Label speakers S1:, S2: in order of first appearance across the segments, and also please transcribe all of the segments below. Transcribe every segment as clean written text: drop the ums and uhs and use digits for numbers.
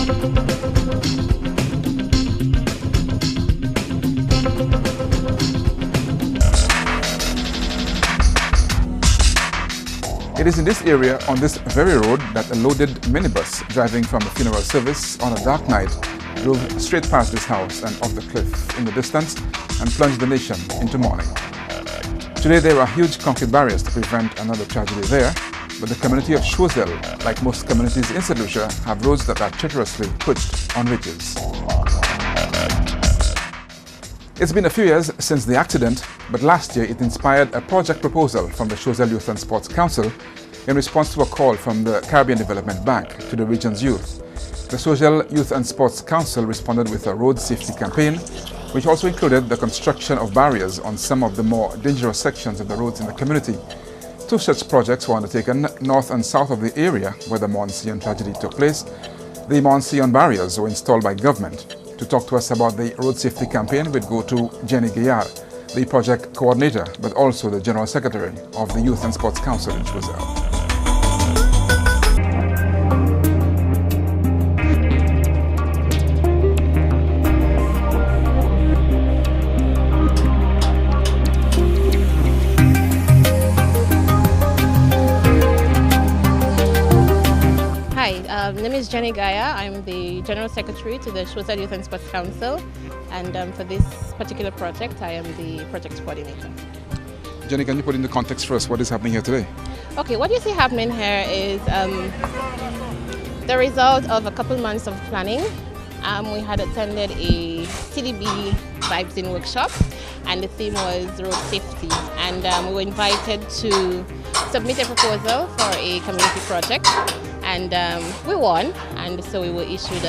S1: It is in this area, on this very road, that a loaded minibus driving from a funeral service on a dark night drove straight past this house and off the cliff in the distance and plunged the nation into mourning. Today there are huge concrete barriers to prevent another tragedy there, but the community of Choiseul, like most communities in St. Lucia, have roads that are treacherously perched on ridges. It's been a few years since the accident, but last year it inspired a project proposal from the Choiseul Youth and Sports Council in response to a call from the Caribbean Development Bank to the region's youth. The Choiseul Youth and Sports Council responded with a road safety campaign, which also included the construction of barriers on some of the more dangerous sections of the roads in the community. Two such projects were undertaken north and south of the area where the Monsion tragedy took place. The Monsion barriers were installed by government. To talk to us about the road safety campaign, we'd go to Jenny Gaillard, the project coordinator, but also the general secretary of the Youth and Sports Council in Choiseul.
S2: My name is Jenny Gaillard. I'm the General Secretary to the Choiseul Youth and Sports Council, and for this particular project I am the project coordinator.
S1: Jenny, can you put in the context for us what is happening here today?
S2: Okay, what you see happening here is the result of a couple months of planning. We had attended a CDB Vibes in workshop, and the theme was road safety, and we were invited to submit a proposal for a community project, and we won, and so we were issued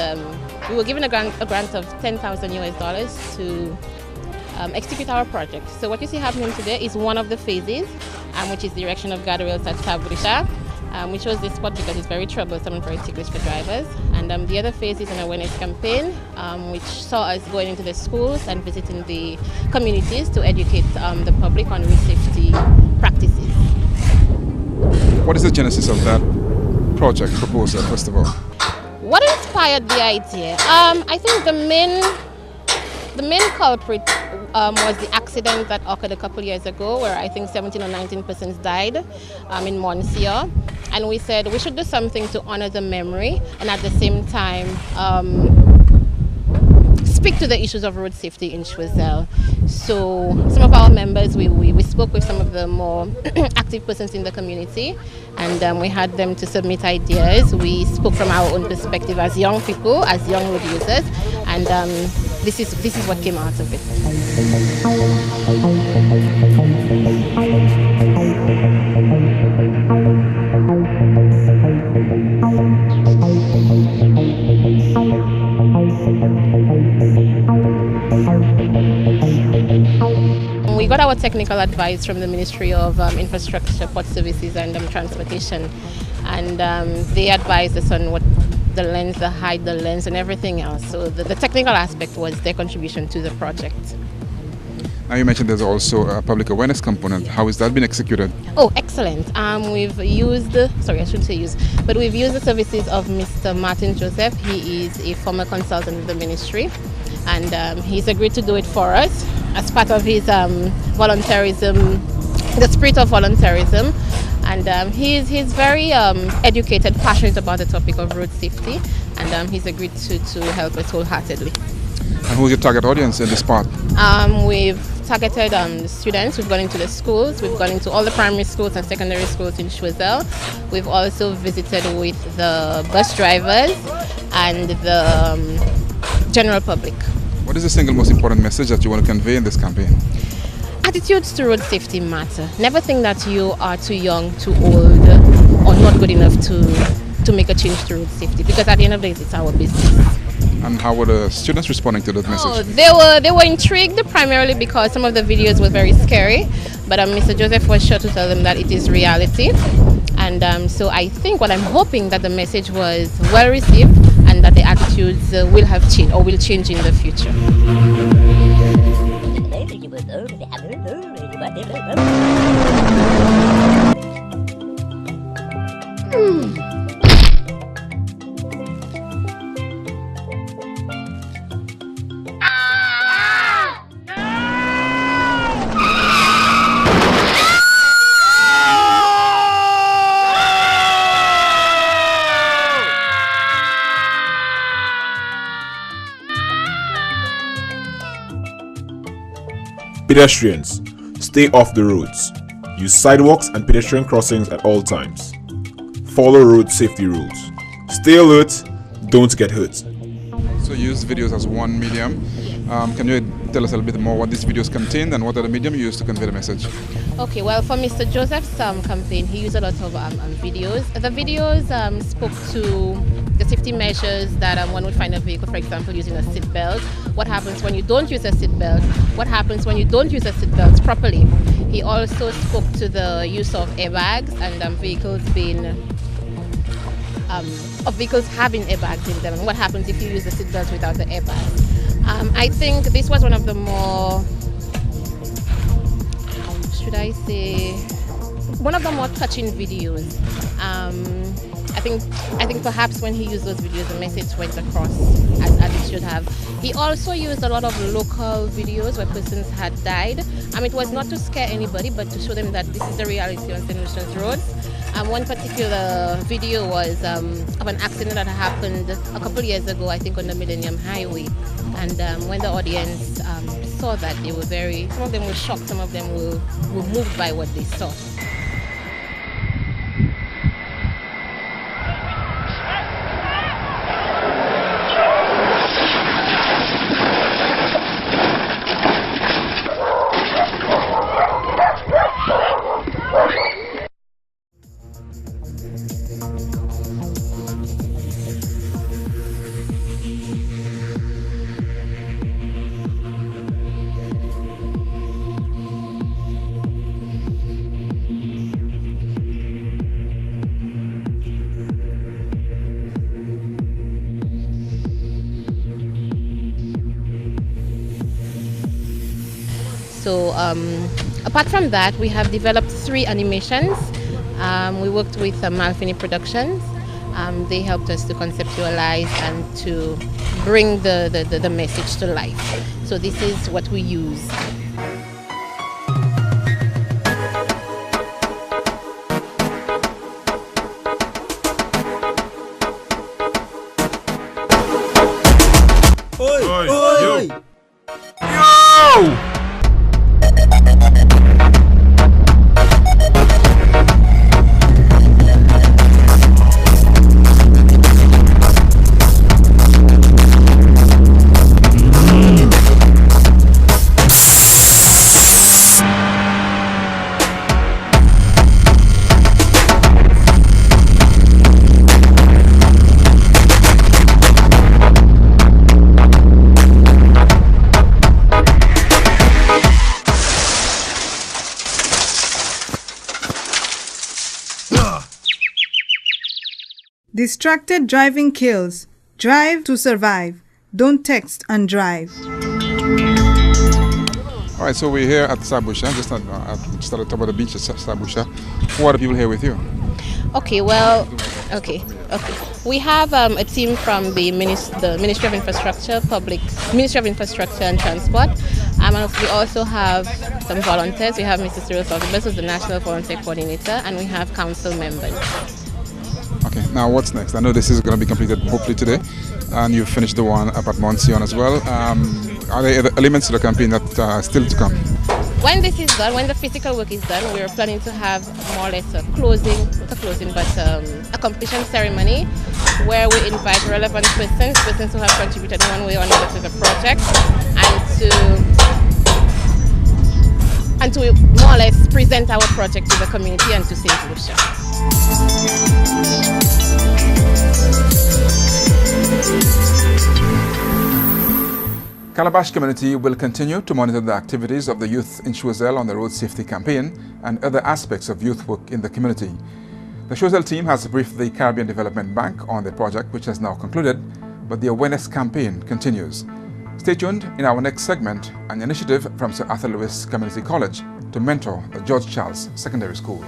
S2: we were given a grant of $10,000 to execute our project. So what you see happening today is one of the phases, which is the erection of guardrails at Lucia. We chose this spot because it's very troublesome and very ticklish for drivers. And the other phase is an awareness campaign, which saw us going into the schools and visiting the communities to educate the public on road safety practices.
S1: What is the genesis of that project proposal, first of all?
S2: What inspired the idea? I think the main culprit was the accident that occurred a couple years ago, where I think 17 or 19 persons died in Monsieur. And we said we should do something to honor the memory and at the same time speak to the issues of road safety in Choiseul. So some of our members, we spoke with some of the more active persons in the community, and we had them to submit ideas. We spoke from our own perspective as young people, as young road users, and this is what came out of it. We got our technical advice from the Ministry of Infrastructure, Port Services and Transportation, and they advised us on what the lens, the height, the lens and everything else. So the technical aspect was their contribution to the project.
S1: Now you mentioned there's also a public awareness component. How has that been executed?
S2: Oh, excellent. We've used, sorry, I shouldn't say use, but we've used the services of Mr. Martin Joseph. He is a former consultant with the ministry, and he's agreed to do it for us as part of his volunteerism, the spirit of volunteerism. And he's very educated, passionate about the topic of road safety, and he's agreed to help us wholeheartedly.
S1: And who's your target audience in this part?
S2: We've targeted the students. We've gone into the schools. We've gone into all the primary schools and secondary schools in Choiseul. We've also visited with the bus drivers and the general public.
S1: What is the single most important message that you want to convey in this campaign?
S2: Attitudes to road safety matter. Never think that you are too young, too old, or not good enough to make a change to road safety, because at the end of the day, it's our business.
S1: And how were the students responding to that message?
S2: Oh, they were intrigued primarily because some of the videos were very scary, but Mr. Joseph was sure to tell them that it is reality. And so I think what I'm hoping that the message was well received and that the attitudes will have changed or will change in the future.
S3: Pedestrians, stay off the roads. Use sidewalks and pedestrian crossings at all times. Follow road safety rules. Stay alert, don't get hurt.
S1: So you use videos as one medium. Can you tell us a little bit more what these videos contain and what are the medium you use to convey the message?
S2: Okay, well, for Mr. Joseph's campaign, he used a lot of videos. The videos spoke to the safety measures that one would find a vehicle, for example, using a seat belt. What happens when you don't use a seat belt? What happens when you don't use a seat belt properly? He also spoke to the use of airbags and vehicles having airbags in them, and what happens if you use the seat belt without the airbag. I think this was one of the more, one of the more touching videos. I think perhaps when he used those videos, the message went across as it should have. He also used a lot of local videos where persons had died. It was not to scare anybody, but to show them that this is the reality on St. Lucia's roads. One particular video was of an accident that happened a couple of years ago, I think on the Millennium Highway. And when the audience saw that, they were some of them were shocked, some of them were moved by what they saw. So apart from that, we have developed 3 animations. We worked with Malfini Productions. They helped us to conceptualize and to bring the message to life. So this is what we use.
S3: Oi! Oi! Yo!
S4: Distracted driving kills. Drive to survive. Don't text and drive.
S1: All right, so we're here at Sabusha, just at the top of the beach at Sabusha. Who are the people here with you?
S2: Okay, well, okay. We have a team from the Ministry of Infrastructure, Ministry of Infrastructure and Transport. And we also have some volunteers. We have Mr. Cyril Salzberg, who's the National Volunteer Coordinator, and we have council members.
S1: Okay, now what's next? I know this is going to be completed hopefully today, and you've finished the one up at Monsignor as well. Are there other elements to the campaign that are still to come?
S2: When this is done, when the physical work is done, we're planning to have more or less a completion ceremony where we invite relevant persons who have contributed in one way or another to the project, and to more or less present our project to the community and to St. Lucia.
S1: Calabash community will continue to monitor the activities of the youth in Choiseul on the road safety campaign and other aspects of youth work in the community. The Choiseul team has briefed the Caribbean Development Bank on the project, which has now concluded, but the awareness campaign continues. Stay tuned in our next segment, an initiative from Sir Arthur Lewis Community College to mentor the George Charles Secondary School.